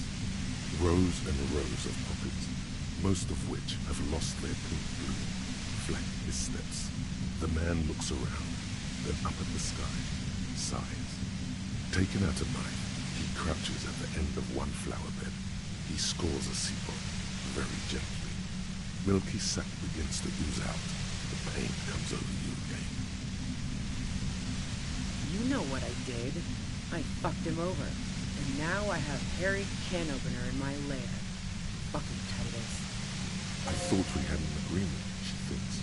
Rows and rows of pockets, most of which have lost their pink bloom, flank his steps. The man looks around, then up at the sky, sighs. Taking out a knife, he crouches at the end of one flower bed. He scores a seapot, very gently. Milky sap begins to ooze out. The pain comes over you again. You know what I did. I fucked him over. And now I have Harry Can Opener in my lair. Fucking Titus. I thought we had an agreement, she thinks.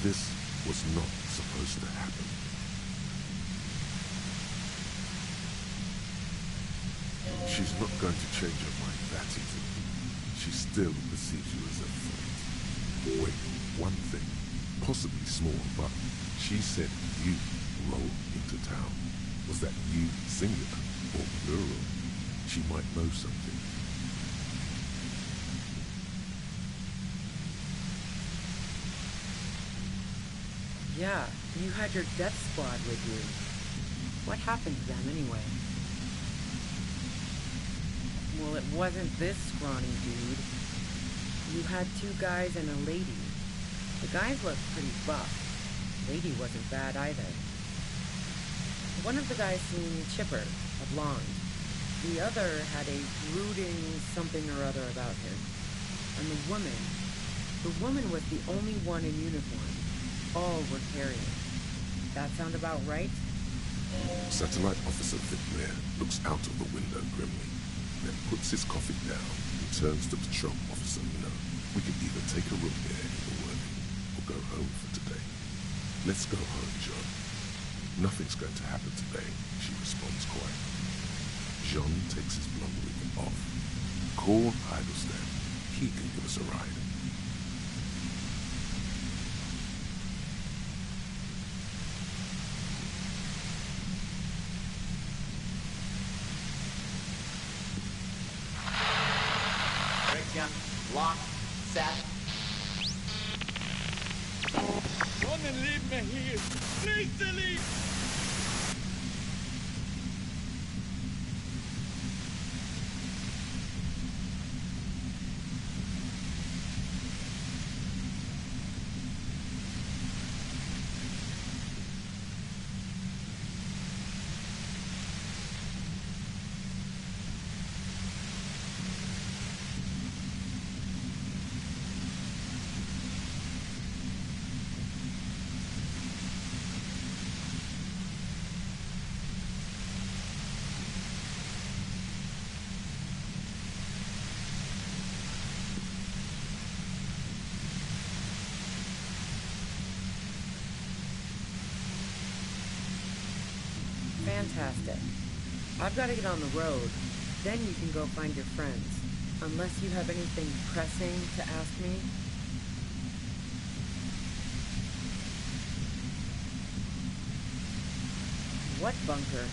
This was not supposed to happen. She's not going to change her mind that easily. She still perceives you as a threat. Wait, one thing, possibly small, but she said you rolled into town. Was that you singular or plural? She might know something. Yeah, you had your death squad with you. What happened to them anyway? Well, it wasn't this scrawny dude. You had two guys and a lady. The guys looked pretty buff. Lady wasn't bad either. One of the guys seemed chipper, a blonde. The other had a brooding something or other about him. And the woman was the only one in uniform. All were carrying. That sound about right? Satellite Officer Victor looks out of the window grimly, then puts his coffee down and turns to Patrol Officer Mino. We can either take a room here in the working or go home for today. Let's go home, John. Nothing's going to happen today, she responds quietly. Jean takes his blonde wig off. Call Heidelstein. He can give us a ride. Lock, set. Woman, leave me here. Please leave. Fantastic. I've got to get on the road. Then you can go find your friends. Unless you have anything pressing to ask me. What bunker?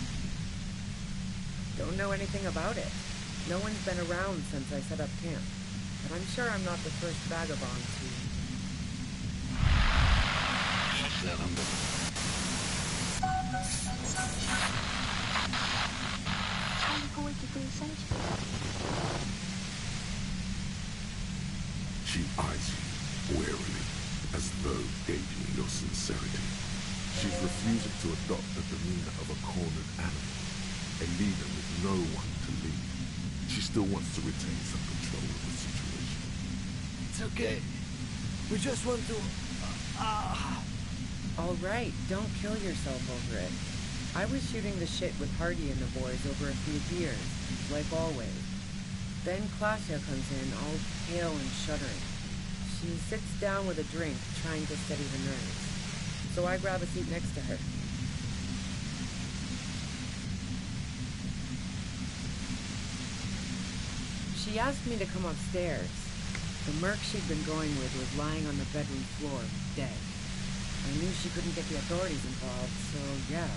Don't know anything about it. No one's been around since I set up camp. But I'm sure I'm not the first vagabond to... She eyes you warily, as though gauging your sincerity. She's refusing to adopt the demeanor of a cornered animal, a leader with no one to lead. She still wants to retain some control of the situation. It's okay. We just want to... All right, don't kill yourself over it. I was shooting the shit with Hardy and the boys over a few beers, like always. Then Klasha comes in, all pale and shuddering. She sits down with a drink, trying to steady her nerves. So I grab a seat next to her. She asked me to come upstairs. The merc she'd been going with was lying on the bedroom floor, dead. I knew she couldn't get the authorities involved, so yeah.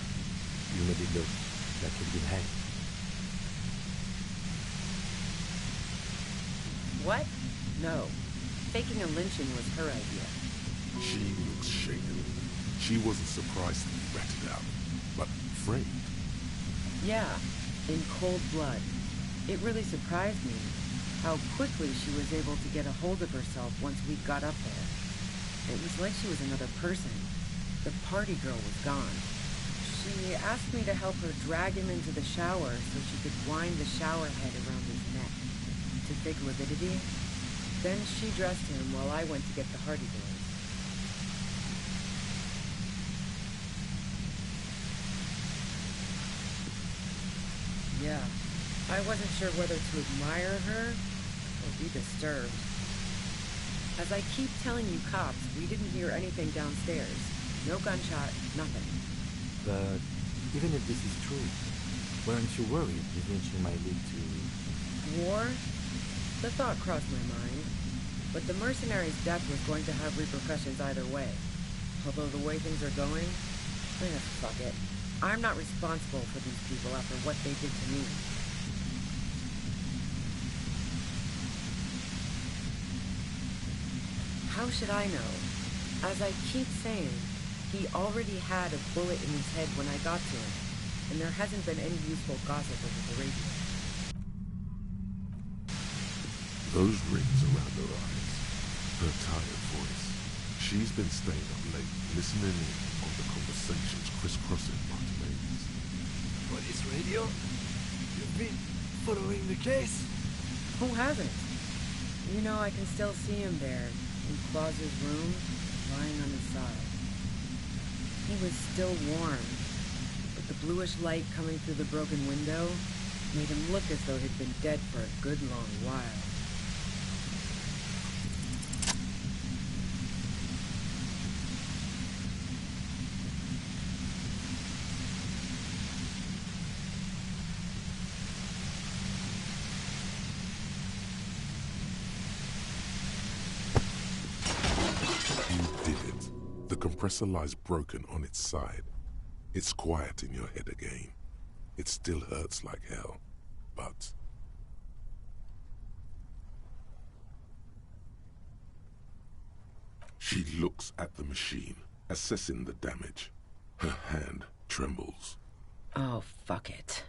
You made it look like he'd been hanged. What? No. Faking a lynching was her idea. She looks shaken. She wasn't surprised to be ratted out, but framed. Yeah, in cold blood. It really surprised me how quickly she was able to get a hold of herself once we got up there. It was like she was another person. The party girl was gone. She asked me to help her drag him into the shower so she could wind the shower head around his neck to fake lividity. Then she dressed him while I went to get the Hardy Boys. Yeah, I wasn't sure whether to admire her or be disturbed. As I keep telling you cops, we didn't hear anything downstairs. No gunshot, nothing. But even if this is true, weren't you worried his lynching might lead to... War? The thought crossed my mind. But the mercenary's death was going to have repercussions either way. Although the way things are going, fuck it. I'm not responsible for these people after what they did to me. How should I know? As I keep saying, he already had a bullet in his head when I got to him, and there hasn't been any useful gossip over the radio. Those rings around her eyes, her tired voice. She's been staying up late, listening in on the conversations crisscrossing Martinaise. Police radio? You've been following the case? Who hasn't? You know, I can still see him there, in Claus's room, lying on his side. He was still warm, but the bluish light coming through the broken window made him look as though he'd been dead for a good long while. The compressor lies broken on its side. It's quiet in your head again. It still hurts like hell, but... She looks at the machine, assessing the damage. Her hand trembles. Oh, fuck it.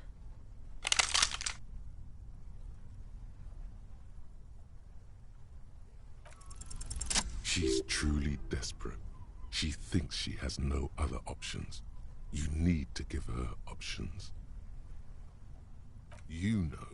She's truly desperate. She thinks she has no other options. You need to give her options. You know.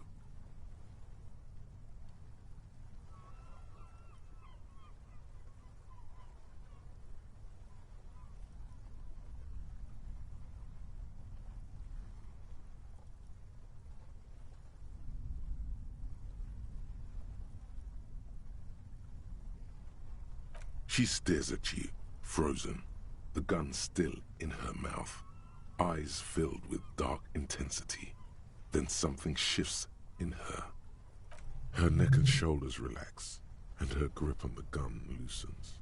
She stares at you, frozen, the gun still in her mouth, eyes filled with dark intensity. Then something shifts in her. Her neck and shoulders relax, and her grip on the gun loosens.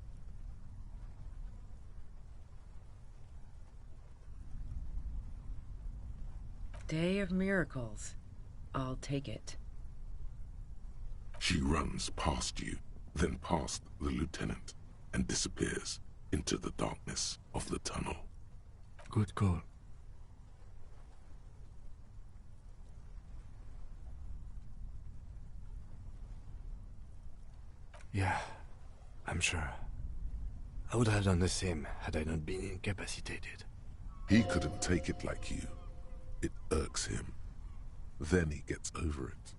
Day of miracles. I'll take it. She runs past you, then past the lieutenant, and disappears into the darkness of the tunnel. Good call. Yeah, I'm sure. I would have done the same had I not been incapacitated. He couldn't take it like you. It irks him. Then he gets over it.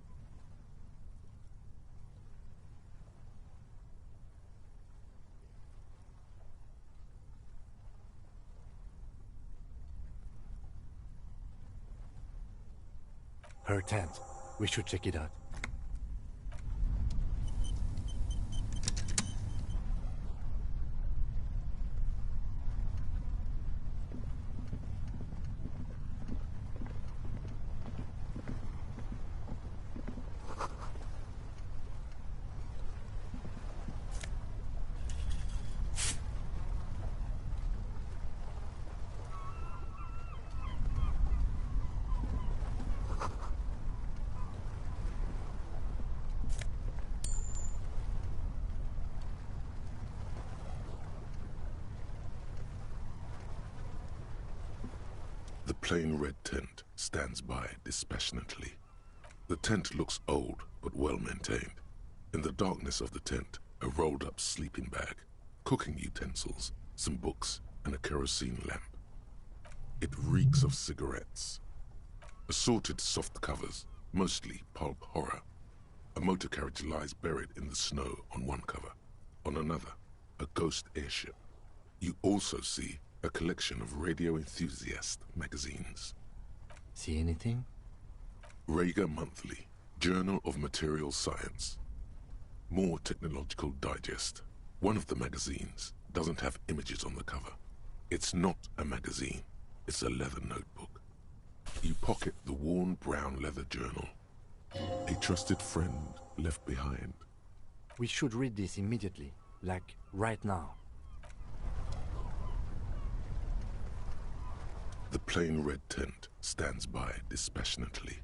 Her tent. We should check it out. plain red tent stands by dispassionately. The tent looks old but well maintained. In the darkness of the tent, a rolled-up sleeping bag, cooking utensils, some books, and a kerosene lamp. It reeks of cigarettes. Assorted soft covers, mostly pulp horror. A motor carriage lies buried in the snow on one cover. On another, a ghost airship. You also see a collection of radio enthusiast magazines. See anything? Rager Monthly, Journal of Material Science. More Technological Digest. One of the magazines doesn't have images on the cover. It's not a magazine, it's a leather notebook. You pocket the worn brown leather journal. A trusted friend left behind. We should read this immediately, like right now. The plain red tent stands by dispassionately.